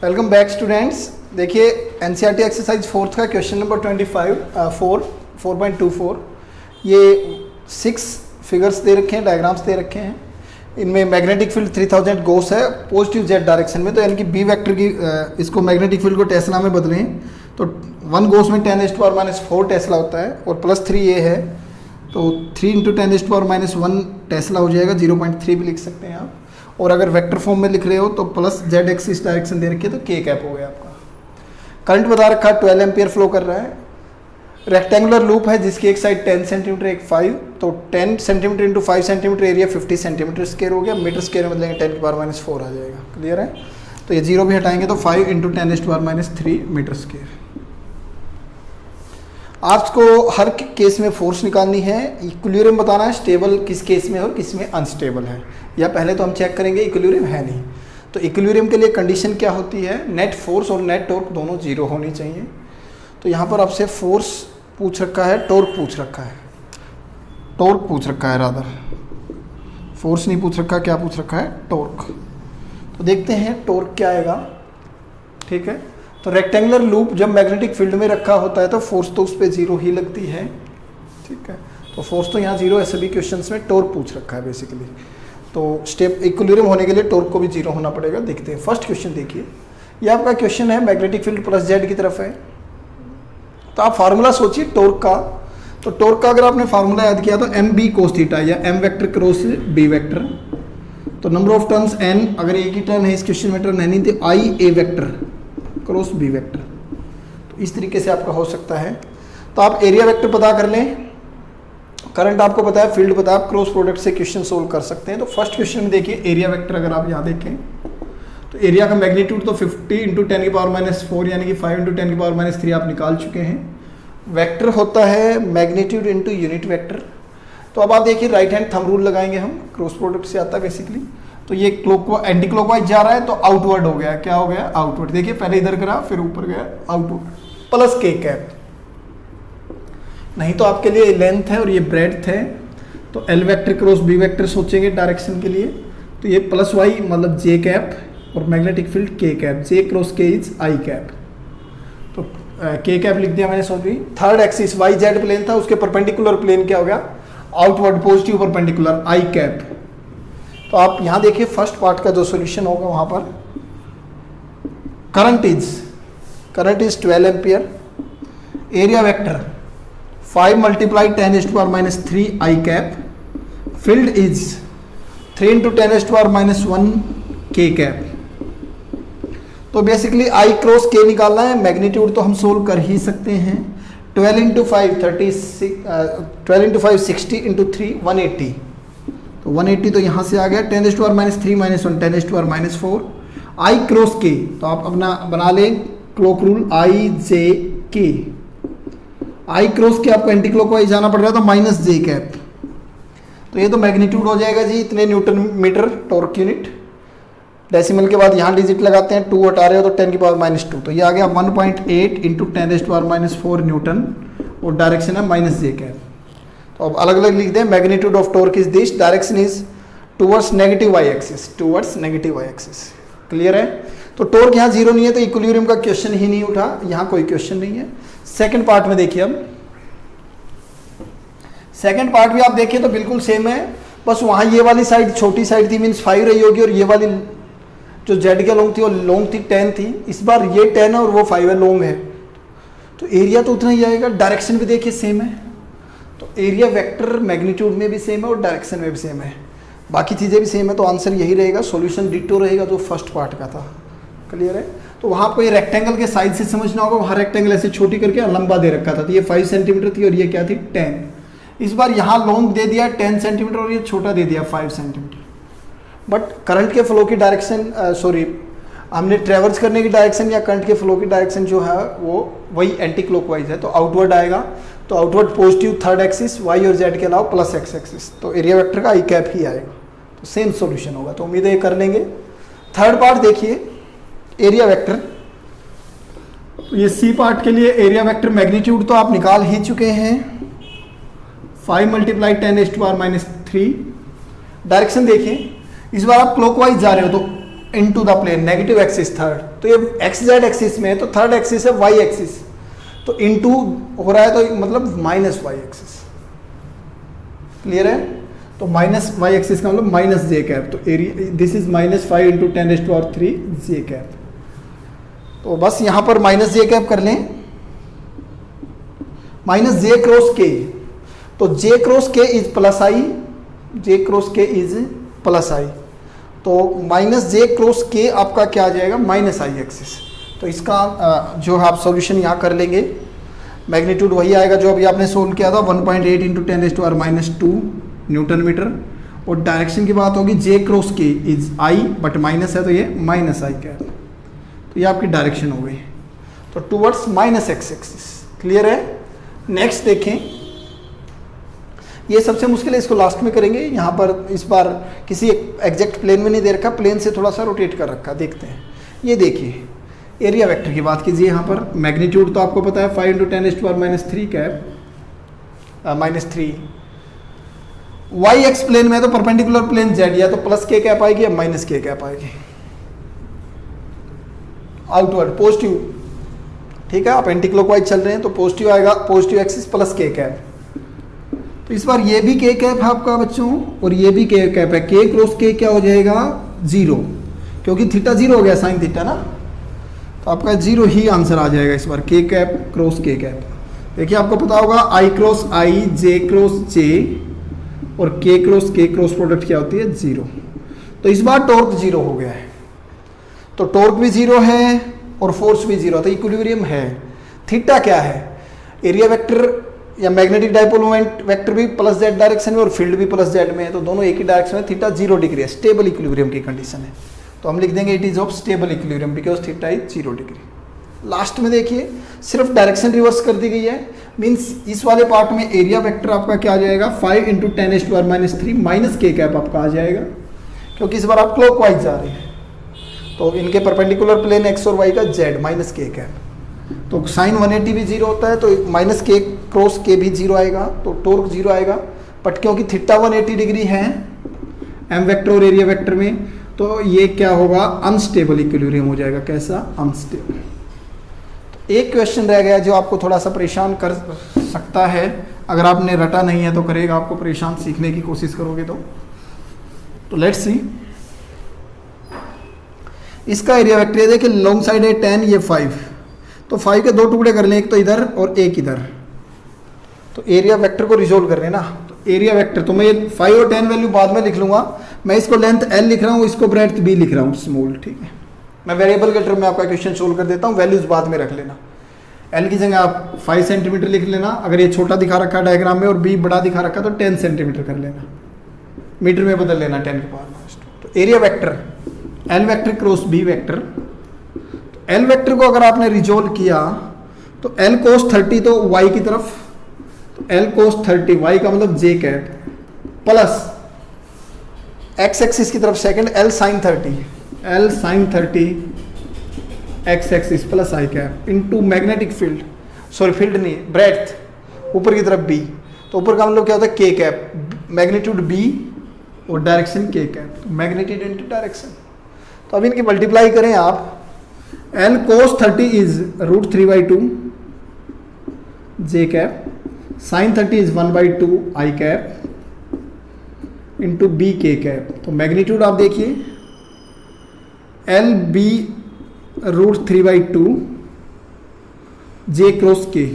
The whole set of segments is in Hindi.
Welcome back students. देखिए एनसीईआरटी एक्सरसाइज 4 का क्वेश्चन नंबर 4.24 ये 6 फिगर्स दे रखे हैं, डायग्राम्स दे रखे हैं। इनमें मैग्नेटिक फील्ड 3000 गोस है पॉजिटिव जेड डायरेक्शन में, तो यानी कि बी वेक्टर की इसको मैग्नेटिक फील्ड को टेस्ला में बदलें तो 1 गोस में 10⁻⁴ टेस्ला होता है और +3 ये है तो 3 × 10⁻⁻1 टेस्ला हो जाएगा, 0.3 भी लिख सकते हैं आप। और अगर वेक्टर फॉर्म में लिख रहे हो तो प्लस जेड एक्सिस डायरेक्शन दे रखी है तो के कैप हो गया आपका। करंट बता रखा है 12 एम्पियर फ्लो कर रहा है। रेक्टेंगुलर लूप है जिसकी एक साइड 10 सेंटीमीटर एक 5, तो 10 centimetre into 5 centimetre area 50 centimetre square हो गया। मीटर स्क्वायर में बदलेंगे 10⁻⁴ आ जाएगा। क्लियर है? तो ये 0 भी हटाएंगे तो 5 × 10⁻³ मीटर स्क्वायर। आपको हर केस में फोर्स निकालनी है, इक्विलिब्रियम बताना है, स्टेबल किस केस में और किस में अनस्टेबल है, या पहले तो हम चेक करेंगे इक्विलिब्रियम है नहीं। तो इक्विलिब्रियम के लिए कंडीशन क्या होती है? नेट फोर्स और नेट टॉर्क दोनों 0 होनी चाहिए। तो यहाँ पर आपसे फोर्स पूछ रखा है, टॉर्क पूछ रखा है, टॉर्क पूछ रखा है रादर, फोर्स नहीं पूछ रखा। क्या पूछ रखा है? टॉर्क। तो देखते हैं टॉर्क क्या आएगा। ठीक है, तो रेक्टेंगुलर लूप जब मैग्नेटिक फील्ड में रखा होता है तो फोर्स तो उस पर 0 ही लगती है। ठीक है, तो फोर्स तो यहाँ 0 है सभी क्वेश्चंस में। टॉर्क पूछ रखा है बेसिकली, तो स्टेप इक्विलिब्रियम होने के लिए टॉर्क को भी 0 होना पड़ेगा। देखते हैं फर्स्ट क्वेश्चन। देखिए ये आपका क्वेश्चन है, मैग्नेटिक फील्ड प्लस जेड की तरफ है, तो आप फार्मूला सोचिए टॉर्क का। तो टॉर्क का अगर आपने फार्मूला याद किया तो mb cos थीटा या m vector cross b vector, तो नंबर ऑफ टर्न्स n, अगर एक ही टर्न है इस क्वेश्चन में टर्न है नहीं, तो i a vector cross b vector. तो इस तरीके से आपका हो सकता है। तो आप एरिया वेक्टर पता कर लें, करंट आपको पता है, फील्ड पता है, आप क्रॉस प्रोडक्ट से क्वेश्चन सोल्व कर सकते हैं। तो फर्स्ट क्वेश्चन में देखिए एरिया वेक्टर अगर आप यहाँ देखें तो एरिया का मैग्नीट्यूड तो 50 × 10⁻⁴ यानी कि 5 × 10⁻³ आप निकाल चुके हैं। वेक्टर होता है मैग्नीट्यूड इनटू यूनिट वेक्टर। तो अब आप देखिए राइट हैंड थंब रूल लगाएंगे हम, क्रॉस प्रोडक्ट से आता है बेसिकली। तो ये एंटी क्लॉकवाइज जा रहा है तो आउटवर्ड हो गया। क्या हो गया? आउटवर्ड। देखिए पहले इधर करा फिर ऊपर गया, आउटवर्ड प्लस के कैप। नहीं तो आपके लिए लेंथ है और ये ब्रेड्थ है, तो L vector cross B vector सोचेंगे डायरेक्शन के लिए, तो ये प्लस वाई मतलब जे कैप और मैग्नेटिक फील्ड के cap. J cross K is I cap, तो के कैप लिख दिया मैंने। Sorry, third axis Y Z plane था, उसके परपेंडिकुलर प्लेन क्या हो गया? Outward positive perpendicular I cap. तो आप यहां देखिए फर्स्ट पार्ट का जो सॉल्यूशन होगा वहां पर current is 12 ampere, area vector 5 × 10⁻³ I cap, field is 3 × 10⁻⁻1 के कैप। तो बेसिकली आई क्रॉस के निकालना है। मैग्नीट्यूड तो हम सोल्व कर ही सकते हैं। 12 × 5 60 × 3 180, तो 180 तो यहाँ से आ गया। 10⁻³ - 1 10⁻⁴ आई क्रॉस के, तो आप अपना बना लें क्लॉक रूल आई जे के। आई क्रॉस के आपको एंटी क्लॉकवाइज जाना पड़ रहा है तो माइनस जे कैप। तो ये तो मैग्नीट्यूड हो जाएगा जी इतने newton metre torque unit. Decimal के बाद यहाँ डिजिट लगाते हैं, 2 हटा रहे हो तो 10⁻⁻², तो ये आ गया 1.8 × 10⁻⁴ न्यूटन और डायरेक्शन है माइनस जे कैप। तो अब अलग अलग लिख दें। Magnitude of torque is this, direction is towards negative Y axis, towards negative Y axis. Clear है? तो टॉर्क यहाँ 0 नहीं है तो इक्विलिब्रियम का क्वेश्चन ही नहीं उठा, यहाँ कोई क्वेश्चन नहीं है। सेकंड पार्ट में देखिए, अब सेकंड पार्ट भी आप देखिए तो बिल्कुल सेम है, बस वहाँ ये वाली साइड छोटी साइड थी मीन्स 5 रही होगी, और ये वाली जो जेड के लॉन्ग थी वो लॉन्ग थी 10 थी। इस बार ये 10 है और वो 5 है, लॉन्ग है, तो एरिया तो उतना ही आएगा। डायरेक्शन भी देखिए सेम है, तो एरिया वेक्टर मैग्नीट्यूड में भी सेम है और डायरेक्शन में भी सेम है, बाकी चीज़ें भी सेम है, तो आंसर यही रहेगा। सॉल्यूशन डिटो रहेगा जो फर्स्ट पार्ट का था। क्लियर है? तो वहाँ आपको ये रेक्टेंगल के साइज से समझना होगा। वहाँ रेक्टेंगल ऐसे छोटी करके लंबा दे रखा था, तो ये 5 सेंटीमीटर थी और ये क्या थी? 10। इस बार यहाँ लॉन्ग दे दिया 10 सेंटीमीटर और ये छोटा दे दिया 5 सेंटीमीटर। बट करंट के फ्लो की डायरेक्शन हमने ट्रेवर्स करने की डायरेक्शन या करंट के फ्लो की डायरेक्शन जो है वो वही एंटी क्लॉकवाइज है, तो आउटवर्ड आएगा। तो outward positive third axis Y और जेड के अलावा प्लस एक्स एक्सिस, तो एरिया वेक्टर का आई कैप ही आएगा। तो सेम सॉल्यूशन होगा, तो उम्मीद है ये कर लेंगे। थर्ड पार्ट देखिए एरिया वेक्टर, तो ये सी पार्ट के लिए एरिया वेक्टर मैग्नीट्यूड तो आप निकाल ही चुके हैं, 5 × 10⁻³ डायरेक्शन देखिए, इस बार आप क्लॉकवाइज जा रहे हो तो into the plane, negative axis third, तो ये एक्स जेड एक्सिस में है, तो थर्ड एक्सिस है वाई एक्सिस, तो इनटू हो रहा है तो मतलब माइनस वाई एक्सिस। क्लियर है? तो माइनस वाई एक्सिस का मतलब माइनस जे कैप, तो area this is minus 5 into 10⁻³ J cap. तो बस यहां पर माइनस जे कैप कर लें, माइनस जे क्रॉस के, तो जे cross K is plus I, J cross K is plus आई, तो माइनस जे क्रॉस के आपका क्या आ जाएगा, माइनस आई एक्सिस। तो इसका जो आप सॉल्यूशन यहाँ कर लेंगे, मैग्नीट्यूड वही आएगा जो अभी आपने सोल्व किया था, 1.8 इंटू 10⁻² न्यूटन मीटर, और डायरेक्शन की बात होगी जे cross K is I, but minus है तो ये माइनस आई कैप, तो ये आपकी डायरेक्शन हो गई, तो towards minus x axis. Clear है? नेक्स्ट देखें, ये सबसे मुश्किल है, इसको लास्ट में करेंगे। यहाँ पर इस बार किसी एग्जैक्ट प्लेन में नहीं दे रखा, प्लेन से थोड़ा सा रोटेट कर रखा, देखते हैं। ये देखिए एरिया वेक्टर की बात कीजिए, यहाँ पर मैग्नीट्यूड तो आपको पता है 5 into 10⁻³ cap -3, Y X plane में है तो परपेंडिकुलर प्लेन जेड, या तो प्लस के कैप आएगी या माइनस के कैप आएगी, आउटवर्ड पॉजिटिव। ठीक है, आप एंटी क्लॉकवाइज चल रहे हैं तो पॉजिटिव आएगा, पॉजिटिव एक्सिस प्लस के कैप। तो इस बार ये भी के कैप है आपका बच्चों, और ये भी के कैप है, के क्रॉस के क्या हो जाएगा 0, क्योंकि थीटा 0 हो गया साइन थीटा ना, तो आपका 0 ही आंसर आ जाएगा इस बार, के कैप क्रॉस के कैप। देखिए आपको पता होगा आई क्रॉस आई, जे क्रॉस जे, और के क्रॉस प्रोडक्ट क्या होती है 0। तो इस बार टॉर्क 0 हो गया है, तो टॉर्क भी 0 है और फोर्स भी 0, तो इक्विलिब्रियम है। थीटा क्या है, एरिया वेक्टर या मैग्नेटिक डाइपोल मोमेंट वेक्टर भी प्लस जेड डायरेक्शन में और फील्ड भी प्लस जेड में है, तो दोनों एक ही डायरेक्शन में, थीटा 0 डिग्री है, स्टेबल इक्विलिब्रियम की कंडीशन है, तो हम लिख देंगे it is of stable equilibrium because theta is 0 degree. Last में देखिए सिर्फ डायरेक्शन रिवर्स कर दी गई है, मीन्स इस वाले पार्ट में एरिया वेक्टर आपका क्या आ जाएगा 5 इंटू 10⁻³ माइनस के कैप आपका आ जाएगा, क्योंकि इस बार आप क्लॉकवाइज जा रहे हैं, तो इनके परपेंडिकुलर प्लेन एक्स और वाई का जेड माइनस के कैप, तो साइन 180 भी 0 होता है, तो माइनस के क्रॉस के भी 0 आएगा, तो टॉर्क 0 आएगा, बट क्योंकि थीटा 180 डिग्री है एम वेक्टर और एरिया वेक्टर में, तो ये क्या होगा अनस्टेबल इक्विलिब्रियम हो जाएगा। कैसा? अनस्टेबल। तो एक क्वेश्चन रह गया जो आपको थोड़ा सा परेशान कर सकता है, अगर आपने रटा नहीं है तो करेगा आपको परेशान, सीखने की कोशिश करोगे तो लेट्स सी। इसका एरिया वेक्टर देखिए, लॉन्ग साइड है 10, ये 5, तो 5 के 2 टुकड़े कर लें, एक तो इधर और एक इधर, तो एरिया वेक्टर को रिजोल्व कर लेना। तो एरिया वेक्टर तो मैं ये 5 और 10 वैल्यू बाद में लिख लूंगा, मैं इसको लेंथ L लिख रहा हूँ, इसको ब्रेड्थ B लिख रहा हूँ स्मॉल। ठीक है, मैं वेरिएबल के टर्म में आपका क्वेश्चन सोल्व कर देता हूँ, वैल्यूज बाद में रख लेना। L की जगह आप 5 सेंटीमीटर लिख लेना, अगर ये छोटा दिखा रखा है डायग्राम में और B बड़ा दिखा रखा तो 10 सेंटीमीटर कर लेना, मीटर में बदल लेना 10 के पावर। तो area vector L vector cross B vector, L vector को अगर आपने रिजोल्व किया तो L cos 30 तो y की तरफ, तो L cos 30 y का मतलब j cap, plus x axis की तरफ second L sin 30 x axis plus i cap into magnetic field, sorry field नहीं ब्रेड्थ ऊपर की तरफ b, तो ऊपर का मतलब क्या होता है k कैप, मैग्नीट्यूड b और डायरेक्शन k कैप, तो मैग्नीट्यूड इनटू डायरेक्शन। तो अब इनकी मल्टीप्लाई करें आप, L cos 30 is √3/2 j cap, sin 30 is 1/2 i cap into b k cap. तो मैग्नीट्यूड आप देखिए L b √3/2 j cross k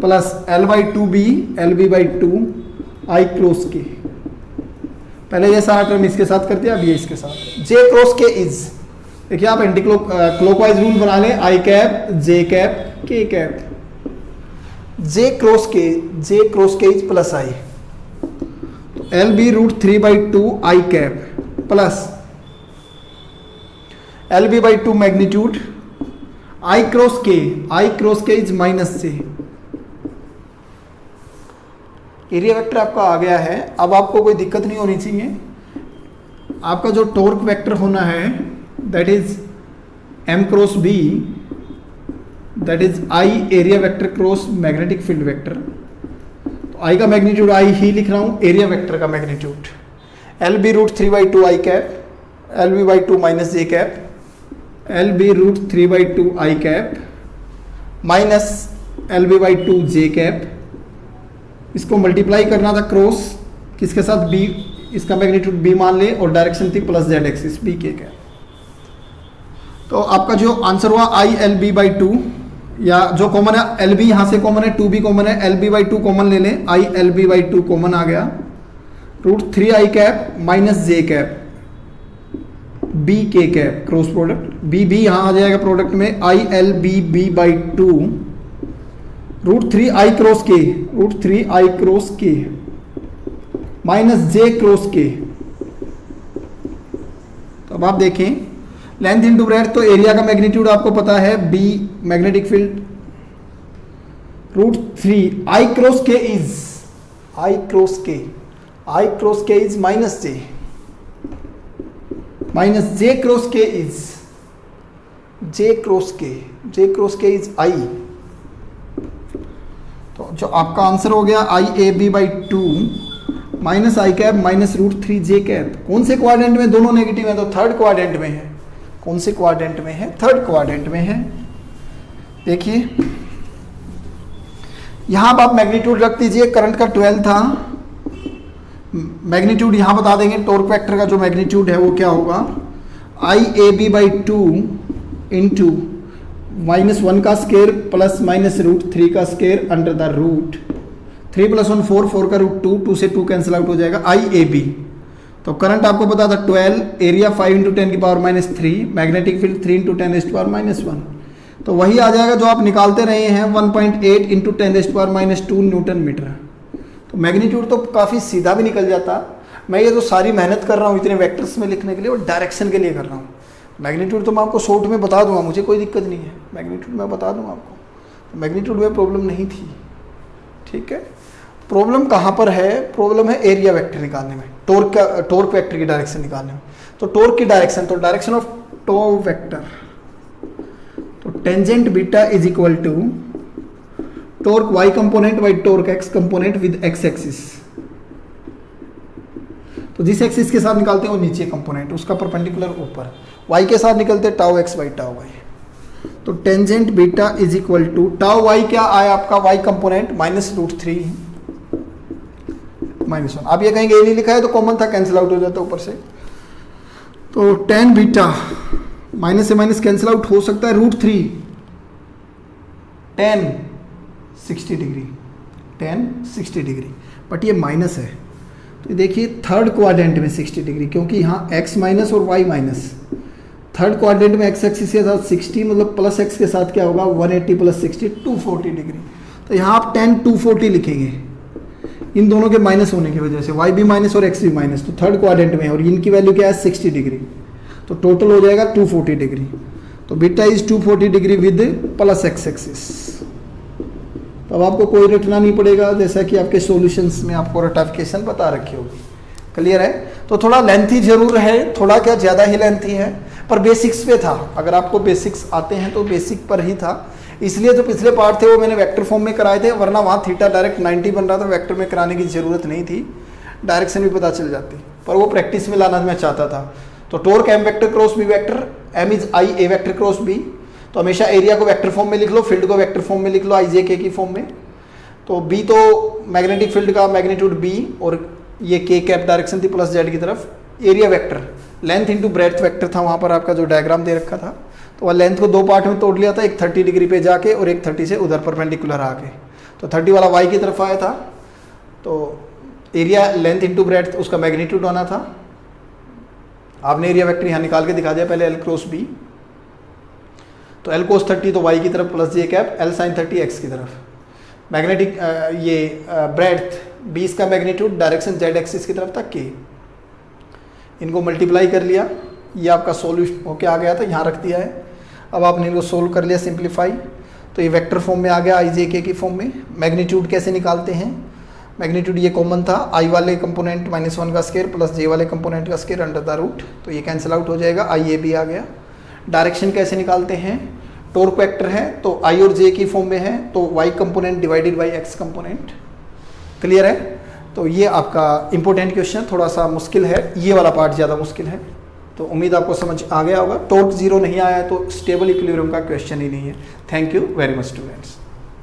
plus L/2b LB/2 i cross k। पहले ये सारा टर्म इसके साथ कर दिया, अब ये इसके साथ। j क्रॉस k इज, देखिए आप एंटी क्लॉकवाइज रूल बना लें, i cap j cap k cap, j cross k is plus i, तो LB √3/2 i cap plus LB/2 magnitude i cross k is minus j। Area vector आपका आ गया है, अब आपको कोई दिक्कत नहीं होनी चाहिए। आपका जो टॉर्क वेक्टर होना है that is m cross b, that is i area vector cross magnetic field vector. तो i का मैग्नीट्यूड i ही लिख रहा हूँ, एरिया वेक्टर का magnitude L B root 3/2 I cap L B by 2 minus J cap L B root 3/2 I cap minus L B by 2 J cap. इसको मल्टीप्लाई करना था क्रॉस किसके साथ, बी, इसका मैग्नीट्यूड बी मान ले और डायरेक्शन थी plus Z axis B K cap. तो आपका जो आंसर हुआ आई एल बी बाई 2, या जो कॉमन है एल बी यहाँ से कॉमन है, 2 भी कॉमन है, एल बी बाई 2 कॉमन ले लें, I L B by 2 common आ गया, root 3 I cap minus J cap B K cap cross product, B B यहाँ आ जाएगा प्रोडक्ट में, I L B B by 2 root 3 I cross K, root 3 I cross K minus J cross K. तो अब आप देखें लेंथ इंटू ब्रेड्थ, तो एरिया का मैग्नीट्यूड आपको पता है B magnetic field, root 3 I cross K is, I cross K is minus J cross K is, J cross K is I. तो जो आपका आंसर हो गया I A B by 2 minus I cap minus root 3 J cap. कौन से क्वाड्रेंट में, दोनों नेगेटिव है, तो थर्ड क्वाड्रेंट में है। कौन से क्वाड्रेंट में है, थर्ड क्वाड्रेंट में है। देखिए यहां पर आप मैग्नीट्यूड रख दीजिए, करंट का 12 था, मैग्नीट्यूड यहां बता देंगे, टॉर्क वेक्टर का जो मैग्नीट्यूड है वो क्या होगा, आई ए बी बाई 2 इंटू -1 का स्केयर प्लस माइनस रूट 3 का स्केयर अंडर द रूट 3 + 1 4, 4 का रूट 2, 2 से 2 कैंसिल आउट हो जाएगा, आई ए बी। तो करंट आपको पता था 12, एरिया 5 × 10⁻³ मैग्नेटिक फील्ड 3 × 10⁻⁻1। तो वही आ जाएगा जो आप निकालते रहे हैं 1.8 × 10⁻² न्यूटन मीटर। तो मैग्नीट्यूड तो काफ़ी सीधा भी निकल जाता। मैं ये जो सारी मेहनत कर रहा हूँ इतने वेक्टर्स में लिखने के लिए और डायरेक्शन के लिए कर रहा हूँ। मैग्नीट्यूड तो मैं आपको शॉर्ट में बता दूंगा, मुझे कोई दिक्कत नहीं है, मैग्नीट्यूड मैं बता दूंगा आपको, मैग्नीट्यूड में प्रॉब्लम नहीं थी। ठीक है, प्रॉब्लम कहाँ पर है, प्रॉब्लम है एरिया वेक्टर निकालने में, टॉर्क वेक्टर की डायरेक्शन निकालने में। तो टॉर्क की डायरेक्शन, तो डायरेक्शन ऑफ टॉर्क वेक्टर, तो tangent beta is equal to torque Y component by torque X component with X axis. तो जिस एक्सिस के साथ निकालते हैं वो नीचे कंपोनेंट, उसका परपेंडिकुलर ऊपर, वाई के साथ निकलते हैं tau x by tau y. तो tangent beta is equal to tau y क्या आया आपका, वाई कंपोनेंट माइनस रूट 3 -1। आप ये कहेंगे ए नहीं लिखा है तो कॉमन था, कैंसिल आउट हो जाता ऊपर से। तो टेन बीटा माइनस से माइनस कैंसिल आउट हो सकता है, रूट 3 10 60 डिग्री, 10 60 डिग्री, बट ये माइनस है। तो देखिए थर्ड क्वाड्रेंट में 60 डिग्री, क्योंकि यहाँ x माइनस और y माइनस, थर्ड क्वाड्रेंट में x एक्सिस के साथ 60 मतलब प्लस x के साथ क्या होगा 180 + 60 240 डिग्री। तो यहाँ आप 10 240 लिखेंगे इन दोनों के माइनस होने की वजह से, y भी माइनस और x भी माइनस, तो थर्ड क्वाड्रेंट में है और इनकी वैल्यू क्या है 60 डिग्री, तो टोटल हो जाएगा 240 डिग्री। तो beta is 240 degree with plus x axis. तो अब आपको कोई रटना नहीं पड़ेगा, जैसा कि आपके सॉल्यूशंस में आपको रटाफिकेशन बता रखी होगी। क्लियर है? तो थोड़ा लेंथी जरूर है, थोड़ा क्या ज़्यादा ही लेंथी है, पर बेसिक्स पे था। अगर आपको बेसिक्स आते हैं तो बेसिक पर ही था, इसलिए जो पिछले पार्ट थे वो मैंने वेक्टर फॉर्म में कराए थे, वरना वहाँ थीटा डायरेक्ट 90 बन रहा था, वेक्टर में कराने की ज़रूरत नहीं थी, डायरेक्शन भी पता चल जाती, पर वो प्रैक्टिस में लाना मैं चाहता था। तो torque M vector cross B vector, M is I A vector cross B. तो हमेशा एरिया को वेक्टर फॉर्म में लिख लो, फील्ड को वेक्टर फॉर्म में लिख लो, आई जे के की फॉर्म में। तो बी तो मैग्नेटिक फील्ड का मैग्नीट्यूड बी, और ये के कैप डायरेक्शन थी प्लस जेड की तरफ। Area vector length into breadth vector था, वहाँ पर आपका जो डायग्राम दे रखा था। तो वह लेंथ को दो पार्ट में तोड़ लिया था, एक 30 डिग्री पे जाके और एक 30 से उधर परपेंडिकुलर आके। तो 30 वाला वाई की तरफ आया था, तो एरिया लेंथ इंटू ब्रेड्थ उसका मैग्नीट्यूड होना था। आपने एरिया वेक्टर यहाँ निकाल के दिखा दिया पहले, एल क्रॉस बी। तो एल कोस 30 तो वाई की तरफ प्लस जे कैप, एल साइन 30 एक्स की तरफ। मैग्नेटिक ये ब्रेड्थ 20 का मैग्नीट्यूड डायरेक्शन जेड एक्सिस की तरफ था के। इनको मल्टीप्लाई कर लिया, ये आपका सॉल्यूशन होके आ गया था, यहाँ रख दिया है। अब आपने इनको सोल्व कर लिया सिंप्लीफाई, तो ये वेक्टर फॉर्म में आ गया आई जे के की फॉर्म में। मैग्नीट्यूड कैसे निकालते हैं, मैग्नीट्यूड ये कॉमन था, आई वाले कंपोनेंट -1 का स्केयर प्लस जे वाले कंपोनेंट का स्केयर अंडर द रूट, तो ये कैंसिल आउट हो जाएगा, आई ए बी आ गया। डायरेक्शन कैसे निकालते हैं, टॉर्क वेक्टर है तो आई और जे की फॉर्म में है, तो Y component divided by X component. Clear है? तो ये आपका इंपॉर्टेंट क्वेश्चन, थोड़ा सा मुश्किल है, ये वाला पार्ट ज़्यादा मुश्किल है। तो उम्मीद आपको समझ आ गया होगा। टॉर्क जीरो नहीं आया तो स्टेबल इक्विलिब्रियम का क्वेश्चन ही नहीं है। Thank you very much students.